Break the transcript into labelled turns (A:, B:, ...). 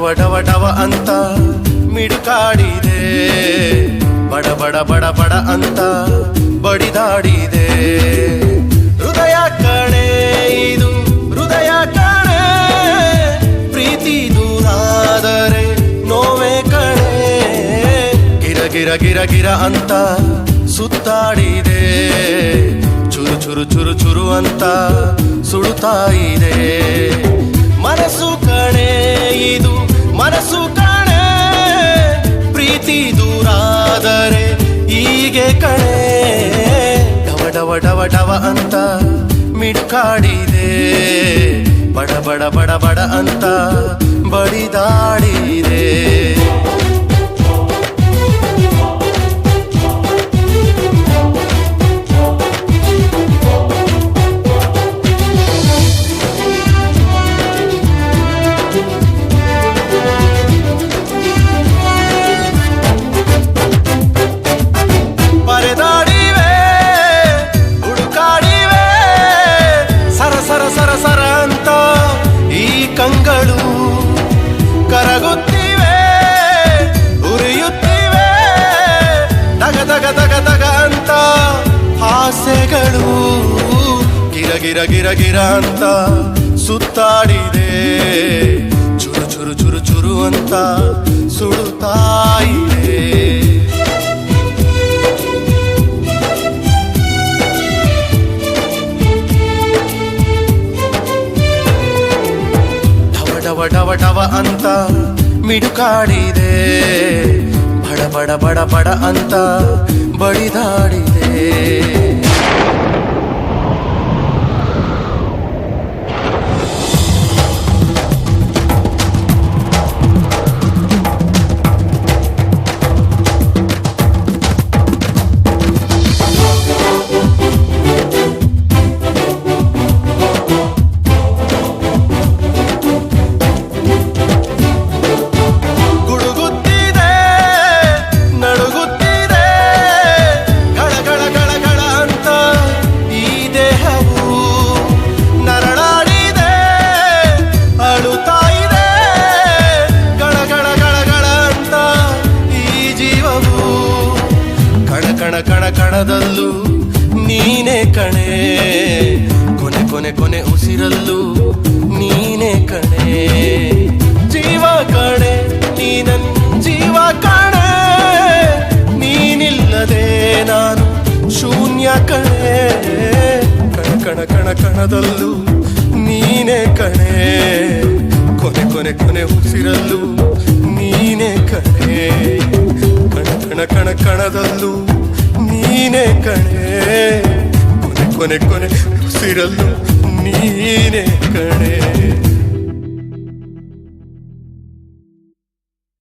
A: ಡವ ಡವ ಡವ ಅಂತ ಮಿಡುಕಾಡಿದೆ, ಬಡ ಬಡ ಬಡ ಬಡ ಅಂತ ಬಡಿದಾಡಿದೆ. ಹೃದಯ ಕಣೆ ಇದು ಹೃದಯ ಕಣೆ, ಪ್ರೀತಿ ದೂರಾದರೆ ನೋವೇ ಕಣೆ. ಗಿರ ಗಿರ ಗಿರ ಗಿರ ಅಂತ ಸುತ್ತಾಡಿದೆ, ಚುರು ಚುರು ಚುರು ಚುರು ಅಂತ ಸುಡುತ್ತಾ ಇದೆ. ಮನಸ್ಸು ಕಣೆ ಇದು ಮನಸ್ಸು ಕಣೆ, ಪ್ರೀತಿ ದೂರಾದರೆ ಹೀಗೆ ಕಣೆ. ಡವ ಡವ ಡವ ಡವ ಅಂತ ಮಿಡುಕಾಡಿದೆ, ಬಡ ಬಡ ಬಡ ಬಡ ಅಂತ ಬಡಿದಾಡಿದೆ. ಪರೆದಾಡಿವೆ ಹುಡುಕಾಡಿವೆ, ಸರ ಸರ ಸರ ಸರ ಅಂತ ಈ ಕಂಗಳು ಕರಗುತ್ತಿವೆ, ಉರಿಯುತ್ತಿವೆ, ದಗ ದಗ ದಗ ದಗ ಅಂತ ಆಸೆಗಳು. ಗಿರ ಗಿರ ಗಿರ ಗಿರ ಅಂತ ಸುತ್ತಾಡಿದೆ, ಚುರು ಚುರು ಚುರು ಚುರು ಅಂತ ಸುಡುತ್ತಾ ಇದೆ. ಡವ ಡವ ಡವ ಅಂತ ಮಿಡುಕಾಡಿದೆ, ಬಡ ಬಡ ಬಡ ಬಡ ಅಂತ ಬಡಿದಾಡಿದೆ. ಕಣ ಕಣ ಕಣದಲ್ಲೂ ನೀನೇ ಕಣೆ, ಕೊನೆ ಕೊನೆ ಕೊನೆ ಉಸಿರಲ್ಲೂ ನೀನೇ ಕಣೆ. ಜೀವ ಕಣೆ ನೀನನ್ ಜೀವ ಕಣೆ, ನೀನಿಲ್ಲದೆ ನಾನು ಶೂನ್ಯ ಕಣೆ. ಕಣ ಕಣ ಕಣ ಕಣದಲ್ಲೂ ನೀನೇ ಕಣೆ, ಕೊನೆ ಕೊನೆ ಕೊನೆ ಉಸಿರಲ್ಲೂ ನೀನೇ ಕಣೆ. ಕಣ ಕಣ ಕಣ ಕಣದಲ್ಲೂ ನೀನೇ ಕಣೆ, ಕೊನೆ ಕೊನೆ ಕೊನೆ ಉಸಿರಲ್ಲೂ ನೀನೇ ಕಣೆ.